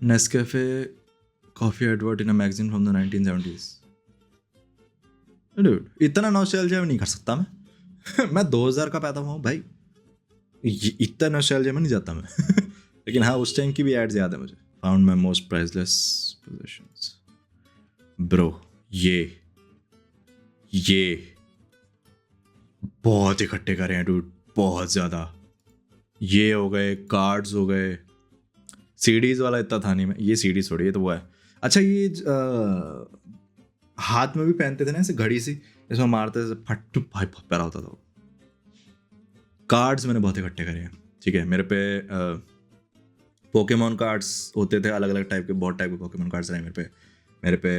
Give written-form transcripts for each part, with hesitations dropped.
Nescafe coffee advert in a magazine from the 1970s। Dude, इतना nostalgia नहीं कर सकता मैं। मैं 2000 का पैदा हुआ हूँ भाई, इतना नॉस्टैल्जिया में नहीं जाता मैं। लेकिन हाँ, उस टाइम की भी एड्स याद है मुझे। Found my most priceless possessions. Bro, ये बहुत इकट्ठे करे हैं डूड, बहुत ज़्यादा। ये हो गए, कार्ड्स हो गए, सीडीज वाला इतना था नहीं मैं। ये सीडीज थोड़ी, ये तो वो है। अच्छा, ये हाथ में भी पहनते थे ना ऐसे घड़ी सी, इसमें मारते थे फट, भाई बहुत प्यारा होता था वो। कार्ड्स मैंने बहुत इकट्ठे करे हैं। ठीक है, मेरे पे पोकेमॉन कार्ड्स होते थे अलग अलग टाइप के, बहुत टाइप के पोकेमॉन कार्ड्स रहे मेरे पे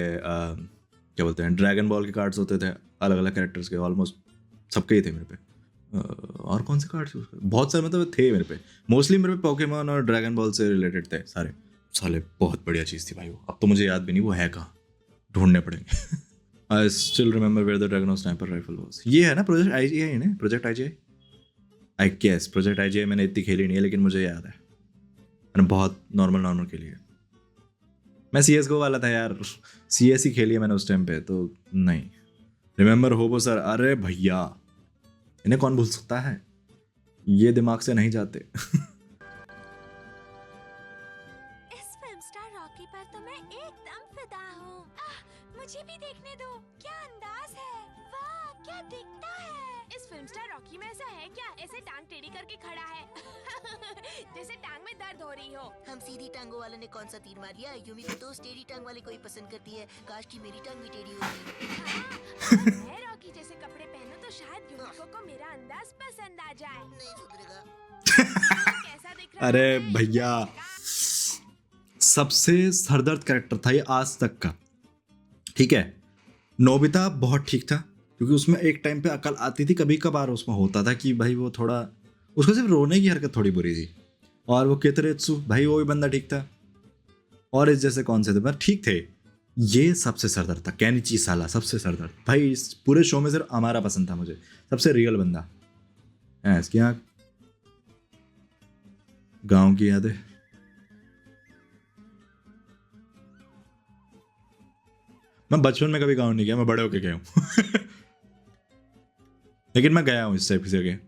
क्या बोलते हैं, ड्रैगन बॉल के कार्ड्स होते थे अलग अलग कैरेक्टर्स के, ऑलमोस्ट सबके ही थे मेरे पे। और कौन से कार्ड्स, बहुत सारे मतलब थे मेरे पे। मोस्टली मेरे पे पोकेमॉन और ड्रैगन बॉल से रिलेटेड थे सारे। साले बहुत बढ़िया चीज़ थी भाई वो। अब तो मुझे याद भी नहीं वो है कहाँ, ढूंढने पड़ेंगे। I still remember where the dragon sniper rifle was. ये है ना प्रोजेक्ट IGI ना, project IGI। I guess project IGI मैंने इतनी खेली नहीं है, लेकिन मुझे याद है मैंने बहुत नॉर्मल खेली है। मैं CSGO वाला था यार, CS ही खेली है मैंने उस टाइम पे तो। नहीं, रिमेंबर होबो सर, अरे भैया इन्हें कौन भूल सकता है, ये दिमाग से नहीं जाते। इस फिल्म स्टार रॉकी पर तो मैं एकदम फिदा हूँ। मुझे भी देखने दो, क्या अंदाज है, वाह क्या दिखता है। इस फिल्म स्टार रॉकी में ऐसा है क्या, ऐसे टांग टेढ़ी करके खड़ा है। जैसे टांग में दर्द हो रही हो। हम सीधी टांगों वालों ने कौन सा तीर मार दिया? यूमी को तो टेढ़ी टांग वाले को ही पसंद करती है। काश की मेरी टांग भी टेढ़ी होती। मैं रॉकी जैसे कपड़े पहनूं तो शायद यूमिको को मेरा अंदाज पसंद आ जाए। नहीं सुधरेगा। कैसा दिख रहा अरे है? भैया, सबसे सरदर्द कैरेक्टर था ये आज तक का। ठीक है, नोबिता बहुत ठीक था, क्योंकि उसमें एक टाइम पे अकल आती थी, कभी कभार उसमें होता था कि भाई वो थोड़ा, उसको सिर्फ रोने की हरकत थोड़ी बुरी थी। और वो कितरेत्सु भाई, वो भी बंदा ठीक था। और इस जैसे कौन से थे पर ठीक थे। ये सबसे सरदर्द था, कैनिची साला सबसे सरदर्द भाई। इस पूरे शो में सिर्फ हमारा पसंद था मुझे, सबसे रियल बंदा है। इसकी यहाँ गाँव की यादें। मैं बचपन में कभी गाँव नहीं गया, मैं बड़े होके गया हूँ। लेकिन मैं गया हूँ इस टाइप की जगह।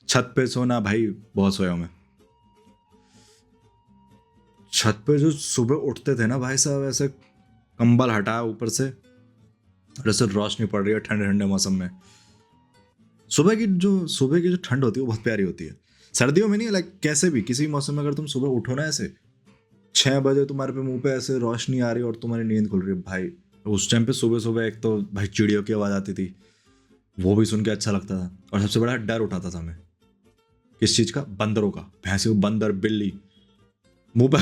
छत पे सोना भाई, बहुत सोया हूँ मैं। छत पे जो सुबह उठते थे ना भाई साहब, ऐसे कंबल हटा ऊपर से, जैसे रोशनी पड़ रही है ठंडे ठंडे मौसम में। सुबह की जो ठंड होती है वो बहुत प्यारी होती है। सर्दियों में नहीं, लाइक कैसे भी किसी भी मौसम में अगर तुम सुबह उठो ना, ऐसे 6 बजे तुम्हारे पे मुंह पे ऐसे रोशनी आ रही है और तुम्हारी नींद खुल रही है भाई, उस टाइम पे सुबह सुबह एक तो भाई चिड़ियों की आवाज़ आती थी, वो भी सुन के अच्छा लगता था। और सबसे बड़ा डर उठाता था मैं, किस चीज़ का, बंदरों का। भैंसे, बंदर, बिल्ली मुंह पे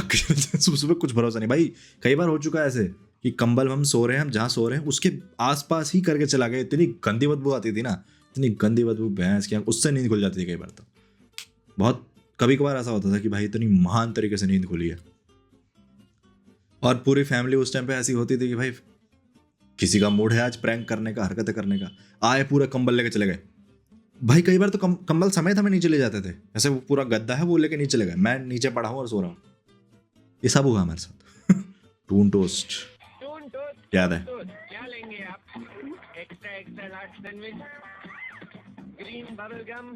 सुबह सुबह कुछ भरोसा नहीं भाई। कई बार हो चुका है ऐसे कि कंबल हम सो रहे हैं, हम जहाँ सो रहे हैं उसके आसपास ही करके चला गया। इतनी गंदी बदबू आती थी ना, इतनी गंदी बदबू, भैंस की, उससे नींद खुल जाती थी कई बार तो। बहुत कभी कभार ऐसा होता था कि भाई इतनी महान तरीके से नींद खुली है। और पूरी फैमिली उस टाइम पे ऐसी होती थी कि भाई किसी का मूड है आज प्रैंक करने का, हरकतें करने का, आए पूरा कंबल लेके चले गए भाई। कई बार तो कंबल समेत हमें नीचे ले जाते थे, ऐसे वो पूरा गद्दा है वो लेके नीचे चले गए, मैं नीचे पड़ा हूँ और सो रहा हूँ। ये सब हुआ हमारे साथ। टून टोस्ट याद है। क्या लेंगे आप? Extra large sandwich, green bubble gum,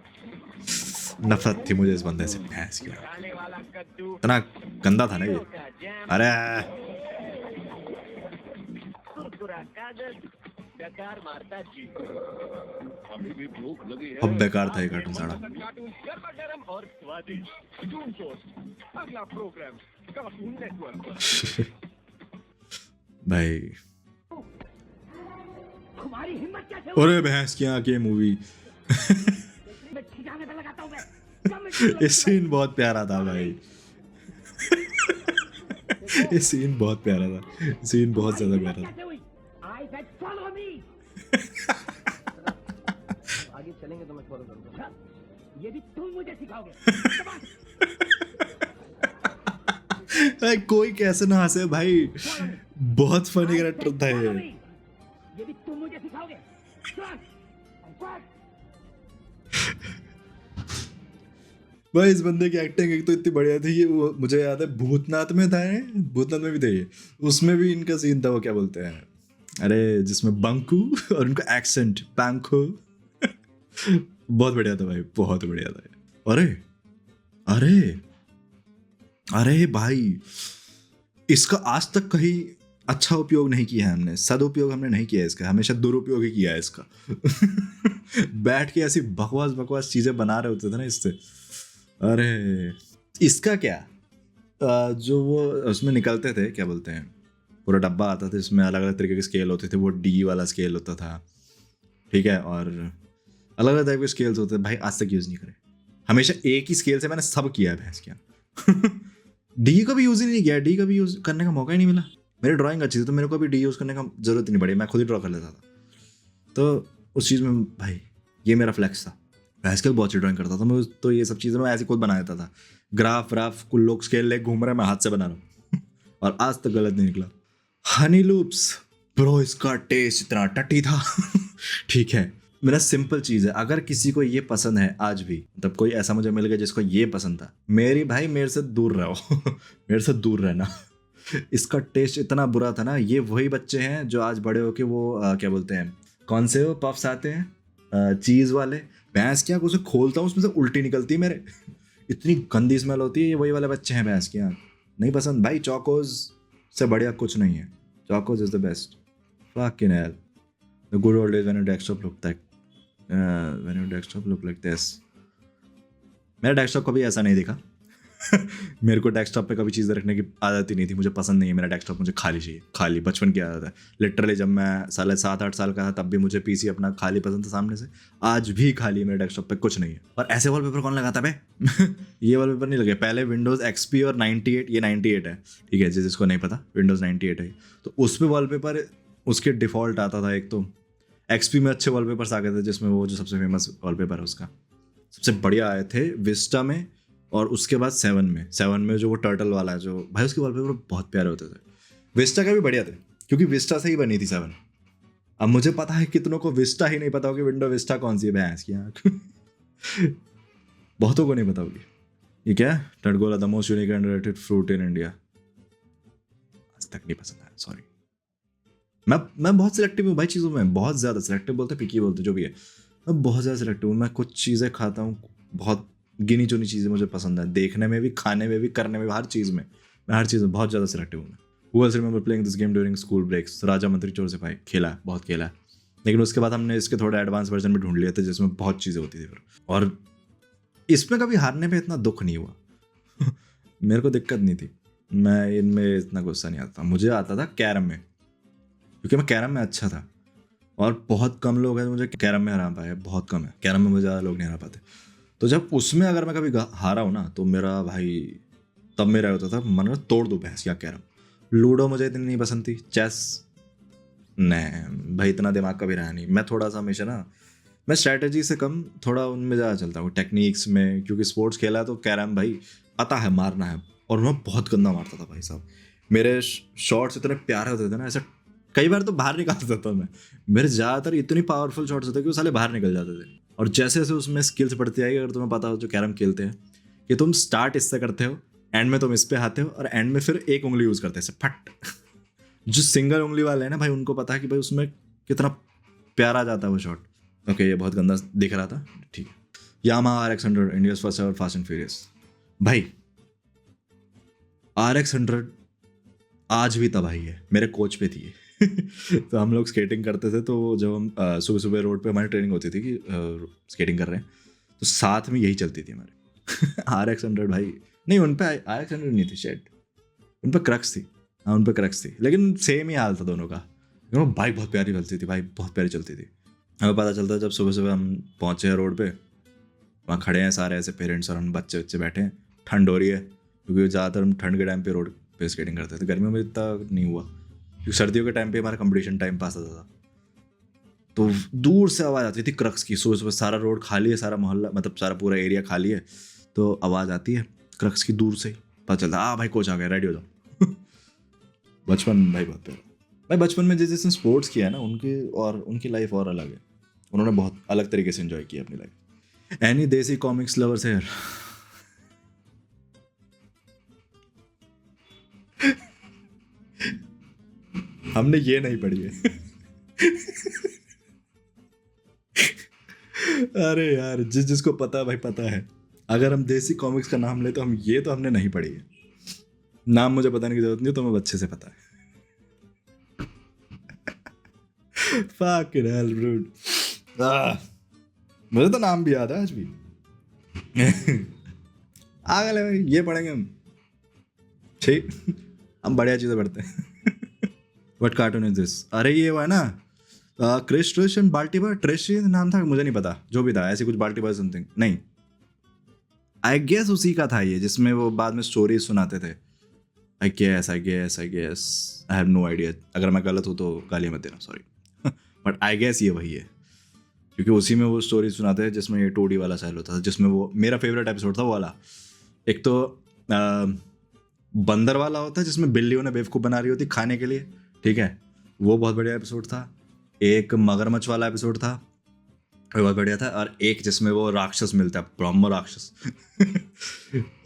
नफरत थी मुझे इस बंदे से, भैंस की। खाने वाला कद्दू, इतना गंदा था ना ये। का जैम, अरे कुरकुरा कागज, बेकार मारता जी। अभी भी भूख लगी है। अब बेकार था ये कार्टून साड़ा। कार्टून गर्मा गर्म और स्वादिष्ट। टून टोस्ट, अगला प्रोग्राम कार्टून नेटवर्क। भाई तुम्हारी हिम्मत कैसे अरे भैंस की आंख, ये मूवी। मैं ठिकाने पे लगाता हूँ मैं। ये सीन बहुत प्यारा था भाई। ये सीन बहुत प्यारा था, सीन बहुत ज्यादा प्यारा था। I said follow me. आगे चलेंगे तो मैं फॉलो करूंगा। ये भी तुम मुझे सिखाओगे। भाई कोई कैसे ना हंसे भाई, बहुत फनी कैरेक्टर था ये। ये भी तुम मुझे सिखाओगे। भाई इस बंदे की एक्टिंग एक तो इतनी बढ़िया थी कि वो मुझे याद है भूतनाथ में था ये, भूतनाथ में भी थे ये, उसमें भी इनका सीन था, वो क्या बोलते हैं, अरे जिसमें बंकू और उनका एक्सेंट पैंको बहुत बढ़िया था भाई, बहुत बढ़िया था। अरे अरे अरे भाई, इसका आज तक कहीं अच्छा उपयोग नहीं किया है हमने, सदुपयोग हमने नहीं किया है इसका, हमेशा दुरुपयोग ही किया है इसका। बैठ के ऐसी बकवास बकवास चीजें बना रहे होते थे ना इससे। अरे इसका क्या, जो वो उसमें निकलते थे, क्या बोलते हैं, पूरा डब्बा आता था इसमें अलग अलग तरीके के स्केल होते थे, वो डी वाला स्केल होता था, ठीक है, और अलग अलग टाइप के स्केल्स होते थे भाई, आज तक यूज़ नहीं करे, हमेशा एक ही स्केल से मैंने सब किया है भैंस क्या। डी का भी यूज़ ही नहीं किया, डी का भी यूज़ करने का मौका ही नहीं मिला। मेरी ड्राइंग अच्छी थी तो मेरे को भी डी यूज़ करने का जरूरत ही नहीं पड़ी, मैं खुद ही ड्रॉ कर लेता था। तो उस चीज़ में भाई ये मेरा फ्लैक्स था, भैंस के बहुत अच्छी ड्राइंग करता था मैं, तो ये सब चीज़ें मैं ऐसे खुद बना देता था, ग्राफ व्राफ कुल लोग स्केल ले घूम रहे हैं, मैं हाथ से बना रहा हूँ और आज तक गलत नहीं निकला। हनी लूप्स ब्रो, इसका टेस्ट इतना टट्टी था। ठीक है, मेरा सिंपल चीज़ है, अगर किसी को ये पसंद है आज भी, मतलब कोई ऐसा मुझे मिल गया जिसको ये पसंद था, मेरी भाई मेरे से दूर रहो। मेरे से दूर रहना। इसका टेस्ट इतना बुरा था ना, ये वही बच्चे हैं जो आज बड़े होके वो क्या बोलते हैं, कौन से वो पफ्स आते हैं चीज़ वाले, भैंस क्या, उसे खोलता हूँ उसमें से उल्टी निकलती है मेरे, इतनी गंदी स्मेल होती है, ये वही वाले बच्चे हैं भैंस की। नहीं पसंद भाई, चौकोज से बढ़िया कुछ नहीं है, चौकोज is the best. Fucking hell. The good old days when your desktop looked like this. मेरा डेस्कटॉप कभी ऐसा नहीं दिखा। मेरे को डेस्कटॉप पे कभी चीज़ें रखने की आदत ही नहीं थी, मुझे पसंद नहीं है मेरा डेस्कटॉप, मुझे खाली चाहिए, खाली, बचपन की आदत है। लिटरली जब मैं 7-8 साल का था तब भी मुझे पीसी अपना खाली पसंद था सामने से, आज भी खाली, मेरे डेस्कटॉप पे कुछ नहीं है। और ऐसे वॉलपेपर कौन लगाता बे? ये वॉलपेपर नहीं लगे, पहले विंडोज़ XP और 98, ये 98 है, ठीक है, जिसको नहीं पता विंडोज़ 98 है, तो उस पर वॉलपेपर उसके डिफ़ॉल्ट आता था। एक तो XP में अच्छे वॉलपेपर्स आ गए थे, जिसमें वो जो सबसे फेमस वॉलपेपर है उसका सबसे बढ़िया आए थे विस्टा में, और उसके बाद 7 में जो वो टर्टल वाला है, जो भाई उसके वॉलपेपर बहुत प्यारे होते थे। विस्टा का भी बढ़िया थे क्योंकि विस्टा से ही बनी थी 7। अब मुझे पता है कितनों को विस्टा ही नहीं पता होगी, विंडो विस्टा कौन सी है भैंस की आँख। बहुतों को नहीं पता होगी। ये क्या है, टटगोला the most unique and rated fruit in India, आज तक नहीं पसंद आया, सॉरी। मैं बहुत सिलेक्टिव हूँ भाई चीज़ों में, बहुत ज़्यादा सिलेक्टिव बोलते, पिकी बोलते, जो भी है, मैं बहुत ज़्यादा सिलेक्टिव हूँ। मैं कुछ चीज़ें खाता हूँ, बहुत गिनी चुनी चीज़ें मुझे पसंद है, देखने में भी, खाने में भी, करने में भी, हर चीज़ में, मैं हर चीज़ में बहुत ज़्यादा सिलेक्टिव हूँ। Who else remember playing this game during school breaks? राजा मंत्री चोर सिपाही खेला है, बहुत खेला है, लेकिन उसके बाद हमने इसके थोड़े एडवांस वर्जन भी ढूंढ लिए थे जिसमें बहुत चीज़ें होती थी फिर, और इसमें कभी हारने पे इतना दुख नहीं हुआ। मेरे को दिक्कत नहीं थी, मैं इनमें इतना गुस्सा नहीं आता। मुझे आता था कैरम में, क्योंकि मैं कैरम में अच्छा था, और बहुत कम लोग हैं मुझे कैरम में हरा पाए, बहुत कम है, कैरम में मुझे ज़्यादा लोग नहीं हरा पाते। तो जब उसमें अगर मैं कभी हारा हूँ ना, तो मेरा भाई तब मेरा होता था मन में तोड़ दो भैंस या कैरम। लूडो मुझे इतनी नहीं पसंद थी, चेस नहीं भाई, इतना दिमाग कभी रहा नहीं। मैं थोड़ा सा हमेशा ना, मैं स्ट्रैटेजी से कम थोड़ा उनमें ज़्यादा चलता हूँ, टेक्निक्स में, क्योंकि स्पोर्ट्स खेला है तो कैरम भाई पता है मारना है, और मैं बहुत गंदा मारता था भाई साहब। मेरे शॉट्स इतने प्यारे होते थे ना, ऐसा कई बार तो बाहर निकाल देता था मैं, मेरे ज़्यादातर इतनी पावरफुल शॉट्स होते कि वो साले बाहर निकल जाते थे। और जैसे जैसे उसमें स्किल्स बढ़ती आई, अगर तुम्हें पता हो जो कैरम खेलते हैं, कि तुम स्टार्ट इससे करते हो, एंड में तुम इस पे आते हो, और एंड में फिर एक उंगली यूज़ करते हैं फट। जो सिंगल उंगली वाले हैं ना भाई, उनको पता है कि भाई उसमें कितना प्यारा जाता है वो शॉट। ओके, ये बहुत गंदा दिख रहा था, ठीक है। Yamaha RX 100, India's first ever fast and furious. भाई RX 100 आज भी तबाही है, मेरे कोच पे थी। तो हम लोग स्केटिंग करते थे, तो जब हम सुबह सुबह रोड पे हमारी ट्रेनिंग होती थी कि स्केटिंग कर रहे हैं, तो साथ में यही चलती थी हमारे। RX 100 भाई, नहीं उन पे RX 100 नहीं थी, शेड उन पे क्रक्स थी, हाँ उन पे क्रक्स थी, लेकिन सेम ही हाल था दोनों का। लेकिन वो बाइक बहुत प्यारी चलती थी भाई, बहुत प्यारी चलती थी। हमें पता चलता जब सुबह सुबह हम पहुँचे हैं रोड पे, वहाँ खड़े हैं सारे ऐसे पेरेंट्स और हम बच्चे बैठे हैं, ठंड हो रही है, क्योंकि ज़्यादातर हम ठंड के टाइम पे रोड पे स्केटिंग करते थे, गर्मियों में इतना नहीं हुआ, क्योंकि सर्दियों के टाइम पे हमारा कंपटीशन टाइम पास आता था। तो दूर से आवाज़ आती थी क्रक्स की, सुबह सुबह सारा रोड खाली है, सारा मोहल्ला, मतलब सारा पूरा एरिया खाली है, तो आवाज़ आती है क्रक्स की, दूर से पता चलता भाई कोच आ गया, रेडी हो जाओ। बचपन भाई बहुत प्यारा भाई, बचपन में जिसने स्पोर्ट्स किया है ना, उनकी लाइफ और अलग है, उन्होंने बहुत अलग तरीके से एंजॉय किया अपनी लाइफ। एनी देसी कॉमिक्स लवर्स है हमने ये नहीं पढ़ी है। अरे यार, जिसको पता है भाई पता है। अगर हम देसी कॉमिक्स का नाम ले तो हम ये तो हमने नहीं पढ़ी है। नाम मुझे बताने की जरूरत नहीं, तो मैं अच्छे से पता है। Fucking hell, dude. मुझे तो नाम भी याद है आज भी। आगे भाई ये पढ़ेंगे हम। ठीक, हम बढ़िया चीजें पढ़ते हैं। What cartoon is this? अरे ये वो है ना, क्रिश ट्रिश एंड बाल्टीबार। ट्रिश नाम था, मुझे नहीं पता, जो भी था ऐसी कुछ, बाल्टीबार समथिंग नहीं। आई गेस उसी का था ये, जिसमें वो बाद में स्टोरी सुनाते थे। I guess I have no idea. अगर मैं गलत हूँ तो गाली मत देना, सॉरी। बट आई गेस ये वही है, क्योंकि उसी में वो स्टोरी सुनाते हैं जिसमें ये टोडी वाला स्टाइल होता था, जिसमें वो मेरा फेवरेट एपिसोड था वो वाला। एक तो बंदर वाला होता है जिसमें बिल्ली उन्हें बेवकूफ़ बना रही होती खाने के लिए, ठीक है, वो बहुत बढ़िया एपिसोड था। एक मगरमच्छ वाला एपिसोड था, वो बहुत बढ़िया था। और एक जिसमें वो राक्षस मिलता है, ब्रह्म राक्षस।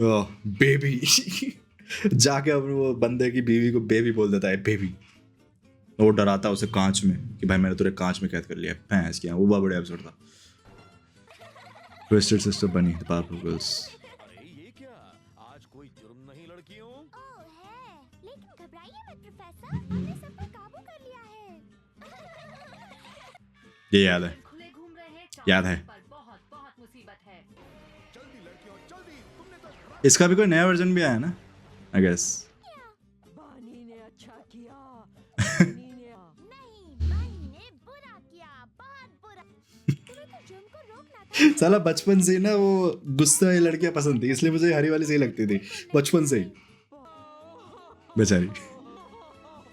बेबी जाके अब वो बंदे की बीवी को बेबी बोल देता है, बेबी। वो डराता है उसे कांच में कि भाई मैंने तुझे कांच में कैद कर लिया, भैंस किया। वो बहुत बढ़िया एपिसोड था। ट्विस्टेड सिस्टर बनी, द पावरफुल गर्ल्स। अरे ये क्या, आज कोई जुर्म नहीं लड़कियों? ओह है, लेकिन घबराइए मत प्रोफेसर, हमने सब पर काबू कर लिया है। ये याद है, खुले घूम रहे हैं, याद है। पर बहुत बहुत मुसीबत है। जल्दी लड़कियों जल्दी, तुमने तो इसका भी कोई नया वर्जन भी आया ना, आई गेस। बानी ने अच्छा किया। नहीं, बानी ने बुरा किया, बहुत बुरा। तुम्हें तो जुर्म को रोकना था। साला बचपन से ही ना वो गुस्से वाली लड़कियां पसंद थी, इसलिए मुझे हरी वाली सही लगती थी बचपन से ही, बेचारी।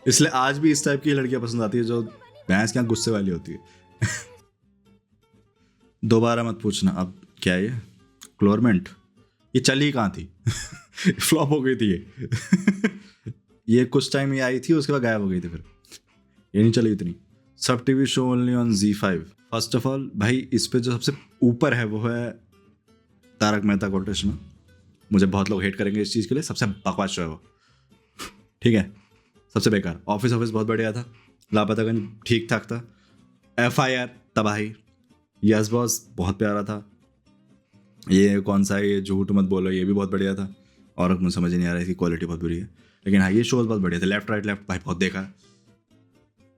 इसलिए आज भी इस टाइप की लड़कियां पसंद आती है जो भैंस के यहाँ गुस्से वाली होती है। दोबारा मत पूछना। अब क्या है ये, क्लोरमेंट? ये चली कहाँ थी? फ्लॉप हो गई थी ये। ये कुछ टाइम ये आई थी, उसके बाद गायब हो गई थी, फिर ये नहीं चली इतनी। सब TV show only on Z5। First of all भाई, इस पे जो सबसे ऊपर है वो है तारक मेहता का उल्टा चश्मा। मुझे बहुत लोग हेट करेंगे इस चीज़ के लिए, सबसे बकवास शो है वो, ठीक है, सबसे बेकार। ऑफिस बहुत बढ़िया था, लापतागंज ठीक ठाक था, FIR तबाही, यस बॉस बहुत प्यारा था, ये कौन सा है ये झूठ मत बोलो ये भी बहुत बढ़िया था, और मुझे समझ नहीं आ रहा है इसकी क्वालिटी बहुत बुरी है, लेकिन हाँ ये शोज बहुत बढ़िया थे। लेफ्ट राइट लेफ्ट भाई बहुत देखा।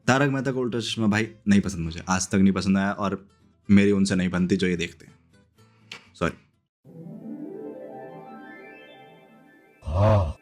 तारक मेहता का उल्टा चश्मा भाई नहीं पसंद, मुझे आज तक नहीं पसंद आया, और मेरी उनसे नहीं बनती जो ये देखते हैं, सॉरी। हाँ